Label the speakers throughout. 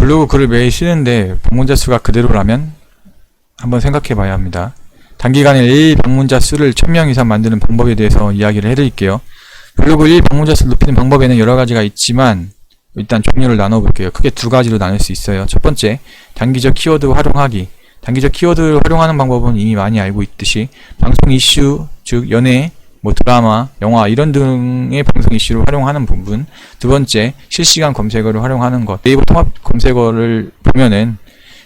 Speaker 1: 블로그 글을 매일 쓰는데 방문자 수가 그대로라면 한번 생각해 봐야 합니다. 단기간에 일 방문자 수를 1000명 이상 만드는 방법에 대해서 이야기를 해드릴게요. 블로그 일 방문자 수를 높이는 방법에는 여러 가지가 있지만 일단 종류를 나눠볼게요. 크게 두 가지로 나눌 수 있어요. 첫 번째, 단기적 키워드 활용하기. 단기적 키워드를 활용하는 방법은 이미 많이 알고 있듯이 방송 이슈, 즉 연예, 드라마, 영화 이런 등의 방송 이슈를 활용하는 부분. 두 번째, 실시간 검색어를 활용하는 것. 네이버 통합 검색어를 보면은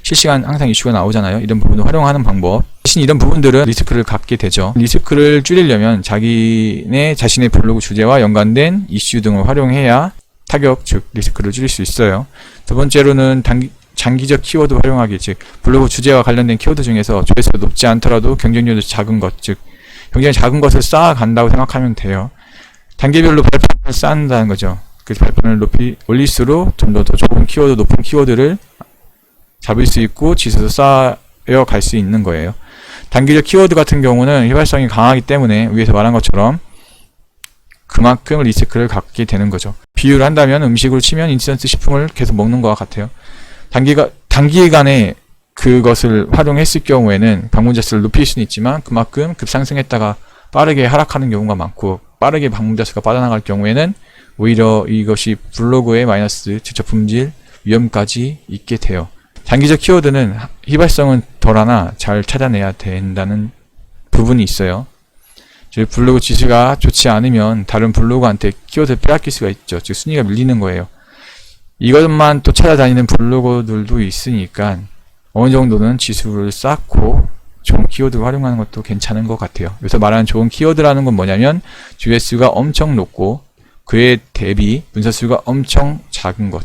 Speaker 1: 실시간 항상 이슈가 나오잖아요. 이런 부분을 활용하는 방법. 대신 이런 부분들은 리스크를 갖게 되죠. 리스크를 줄이려면 자신의 블로그 주제와 연관된 이슈 등을 활용해야 타격, 즉 리스크를 줄일 수 있어요. 두 번째로는 장기적 키워드 활용하기, 즉 블로그 주제와 관련된 키워드 중에서 조회수가 높지 않더라도 경쟁률도 작은 것, 즉 굉장히 작은 것을 쌓아간다고 생각하면 돼요. 단계별로 발판을 쌓는다는 거죠. 그 발판을 높이 올릴수록 좀 더 좋은 키워드, 높은 키워드를 잡을 수 있고 지수도 쌓여 갈 수 있는 거예요. 단기적 키워드 같은 경우는 휘발성이 강하기 때문에 위에서 말한 것처럼 그만큼 리스크를 갖게 되는 거죠. 비유를 한다면 음식으로 치면 인스턴트 식품을 계속 먹는 것과 같아요. 단기간에 그것을 활용했을 경우에는 방문자 수를 높일 수는 있지만 그만큼 급상승했다가 빠르게 하락하는 경우가 많고, 빠르게 방문자 수가 빠져나갈 경우에는 오히려 이것이 블로그의 마이너스 직접 품질 위험까지 있게 돼요. 장기적 키워드는 휘발성은 덜하나 잘 찾아내야 된다는 부분이 있어요. 즉 블로그 지수가 좋지 않으면 다른 블로그한테 키워드를 빼앗길 수가 있죠. 즉 순위가 밀리는 거예요. 이것만 또 찾아다니는 블로거들도 있으니까 어느 정도는 지수를 쌓고 좋은 키워드를 활용하는 것도 괜찮은 것 같아요. 여기서 말하는 좋은 키워드라는 건 뭐냐면 조회수가 엄청 높고 그에 대비 문서수가 엄청 작은 것,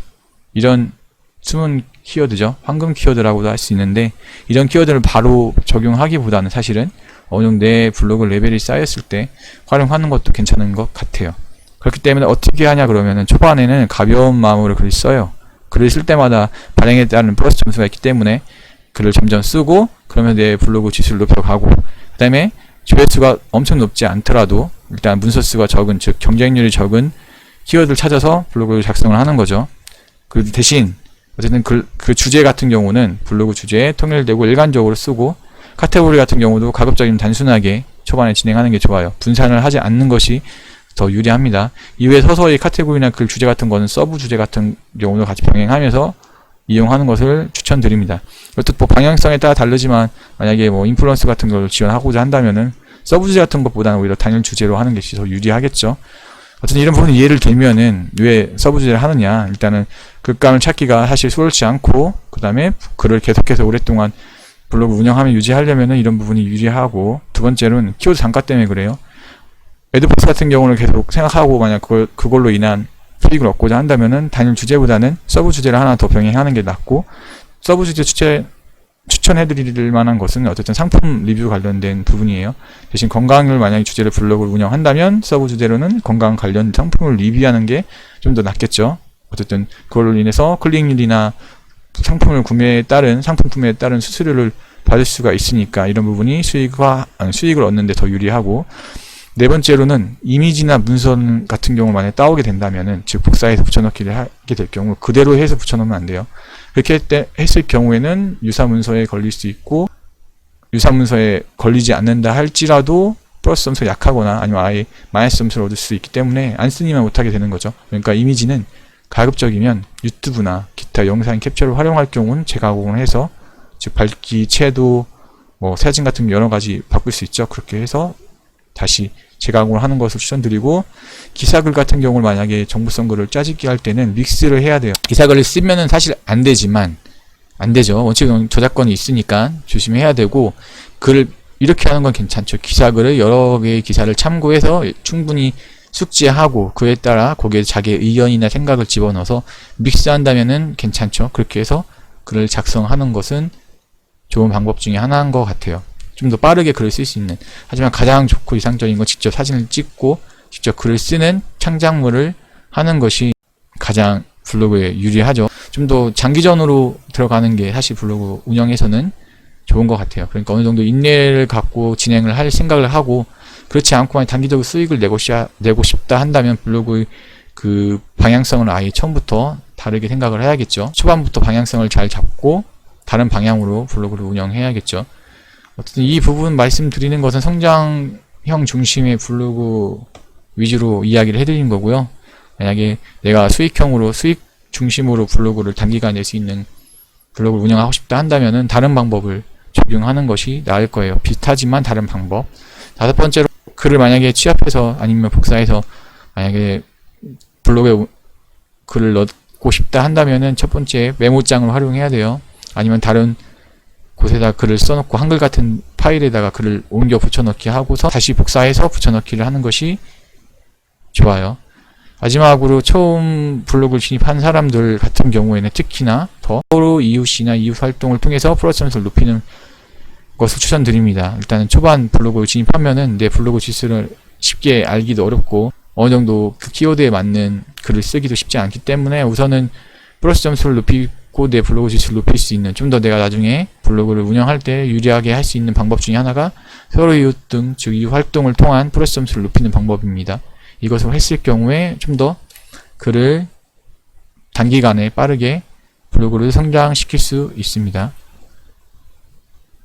Speaker 1: 이런 숨은 키워드죠. 황금 키워드라고도 할 수 있는데, 이런 키워드를 바로 적용하기보다는 사실은 어느 정도 내 블로그 레벨이 쌓였을 때 활용하는 것도 괜찮은 것 같아요. 그렇기 때문에 어떻게 하냐 그러면은 초반에는 가벼운 마음으로 글을 써요. 글을 쓸 때마다 발행에 따른 플러스 점수가 있기 때문에 글을 점점 쓰고, 그러면 내 블로그 지수를 높여가고, 그 다음에 조회수가 엄청 높지 않더라도 일단 문서수가 적은, 즉 경쟁률이 적은 키워드를 찾아서 블로그를 작성을 하는 거죠. 그 대신 어쨌든 그 주제 같은 경우는 블로그 주제에 통일되고 일관적으로 쓰고, 카테고리 같은 경우도 가급적이면 단순하게 초반에 진행하는 게 좋아요. 분산을 하지 않는 것이 더 유리합니다. 이외에 서서히 카테고리나 글 주제 같은 거는 서브 주제 같은 경우도 같이 병행하면서 이용하는 것을 추천드립니다. 이것도 뭐 방향성에 따라 다르지만 만약에 뭐 인플루언스 같은 걸 지원하고자 한다면은 서브 주제 같은 것보다는 오히려 단일 주제로 하는 것이 더 유리하겠죠. 어쨌든 이런 부분 이해를 들면은 왜 서브 주제를 하느냐, 일단은 글감을 찾기가 사실 수월치 않고, 그 다음에 글을 계속해서 오랫동안 블로그 운영하면 유지하려면은 이런 부분이 유리하고, 두 번째로는 키워드 단가 때문에 그래요. 애드포스 같은 경우는 계속 생각하고 만약 그걸로 인한 수익을 얻고자 한다면은 단일 주제보다는 서브 주제를 하나 더 병행하는 게 낫고, 서브 주제 추천해드릴 만한 것은 어쨌든 상품 리뷰 관련된 부분이에요. 대신 건강을 만약에 주제를 블로그를 운영한다면 서브 주제로는 건강 관련 상품을 리뷰하는 게 좀 더 낫겠죠. 어쨌든 그걸로 인해서 클릭률이나 상품 구매에 따른 수수료를 받을 수가 있으니까 이런 부분이 수익을 얻는 데 더 유리하고, 네 번째로는 이미지나 문선 같은 경우 만약에 따오게 된다면은, 즉 복사해서 붙여넣기를 하게 될 경우 그대로 해서 붙여넣으면 안 돼요. 그렇게 했을 경우에는 유사 문서에 걸릴 수 있고, 유사 문서에 걸리지 않는다 할지라도 플러스 점수가 약하거나 아니면 아예 마이너스 점수를 얻을 수 있기 때문에 안 쓰니만 못하게 되는 거죠. 그러니까 이미지는 가급적이면 유튜브나 기타 영상 캡처를 활용할 경우는 재가공을 해서, 즉 밝기, 채도, 뭐 사진 같은 여러 가지 바꿀 수 있죠. 그렇게 해서 다시 재가공을 하는 것을 추천드리고, 기사글 같은 경우를 만약에 정보성 글을 짜집기 할 때는 믹스를 해야 돼요. 기사글을 쓰면은 사실 안 되죠. 원칙은 저작권이 있으니까 조심해야 되고, 글을 이렇게 하는 건 괜찮죠. 기사글을 여러 개의 기사를 참고해서 충분히 숙지하고 그에 따라 거기에 자기의 의견이나 생각을 집어넣어서 믹스한다면은 괜찮죠. 그렇게 해서 글을 작성하는 것은 좋은 방법 중에 하나인 것 같아요. 좀 더 빠르게 글을 쓸 수 있는. 하지만 가장 좋고 이상적인 건 직접 사진을 찍고 직접 글을 쓰는 창작물을 하는 것이 가장 블로그에 유리하죠. 좀 더 장기전으로 들어가는 게 사실 블로그 운영에서는 좋은 것 같아요. 그러니까 어느 정도 인내를 갖고 진행을 할 생각을 하고, 그렇지 않고 단기적으로 수익을 내고 싶다 한다면 블로그의 그 방향성을 아예 처음부터 다르게 생각을 해야겠죠. 초반부터 방향성을 잘 잡고 다른 방향으로 블로그를 운영해야겠죠. 어쨌든 이 부분 말씀드리는 것은 성장형 중심의 블로그 위주로 이야기를 해드린 거고요. 만약에 내가 수익형으로 수익 중심으로 블로그를 단기간 낼 수 있는 블로그를 운영하고 싶다 한다면은 다른 방법을 적용하는 것이 나을 거예요. 비슷하지만 다른 방법. 다섯 번째로 글을 만약에 취합해서 아니면 복사해서 만약에 블로그에 글을 넣고 싶다 한다면은 첫 번째 메모장을 활용해야 돼요. 아니면 다른 곳에다 글을 써놓고 한글 같은 파일에다가 글을 옮겨 붙여넣기 하고서 다시 복사해서 붙여넣기를 하는 것이 좋아요. 마지막으로 처음 블로그를 진입한 사람들 같은 경우에는 특히나 더 서로 이웃이나 이웃 활동을 통해서 플러스 점수를 높이는 것을 추천드립니다. 일단은 초반 블로그 진입하면은 내 블로그 지수를 쉽게 알기도 어렵고 어느 정도 그 키워드에 맞는 글을 쓰기도 쉽지 않기 때문에 우선은 플러스 점수를 높이고 내 블로그 지수를 높일 수 있는, 좀 더 내가 나중에 블로그를 운영할 때 유리하게 할 수 있는 방법 중에 하나가 서로 이웃 등 즉 이웃 활동을 통한 플러스 점수를 높이는 방법입니다. 이것을 했을 경우에 좀 더 글을 단기간에 빠르게 블로그를 성장시킬 수 있습니다.